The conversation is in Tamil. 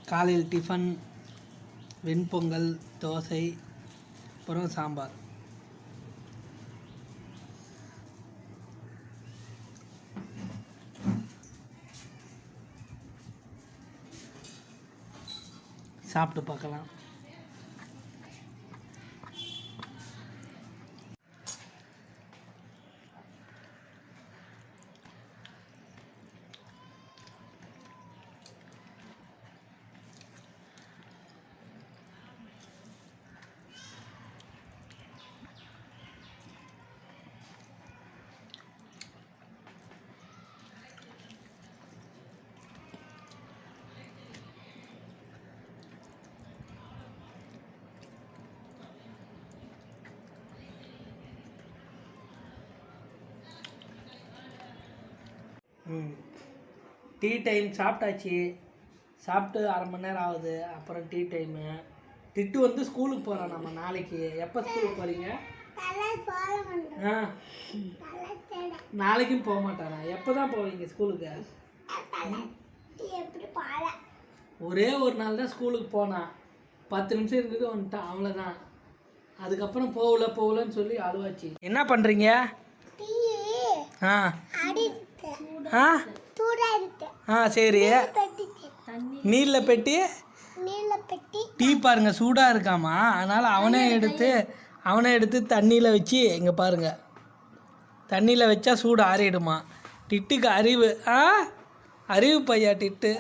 காலையில் டிஃபன் வெண்பொங்கல், தோசை, அப்புறம் சாம்பார். சாப்பிட்டு பார்க்கலாம். டீ டைம் சாப்பிட்டாச்சு. சாப்பிட்டு 1/2 மணி நேரம் ஆகுது. அப்புறம் டீ டைமு. திட்டு வந்து ஸ்கூலுக்கு போகிறோம் நம்ம நாளைக்கு. எப்போ ஸ்கூலுக்கு போகிறீங்க? நாளைக்கும் போக மாட்டாரா? எப்போ தான் போவீங்க ஸ்கூலுக்கு? ஒரே ஒரு நாள் தான் ஸ்கூலுக்கு போனான். 10 நிமிஷம் இருக்குது வந்துட்டான், அவ்வளோதான். அதுக்கப்புறம் போகலன்னு சொல்லி அழுவாச்சு. என்ன பண்ணுறீங்க? ஆ ஆ ஆ சரி. நீரில் பெட்டி டீ பாருங்க சூடாக இருக்காமா, அதனால் அவனே எடுத்து தண்ணியில் வச்சு இங்கே பாருங்க, தண்ணியில் வச்சா சூடு ஆறிடுமா. டிட்டுக்கு அறிவு. அறிவு பையா டிட்டு.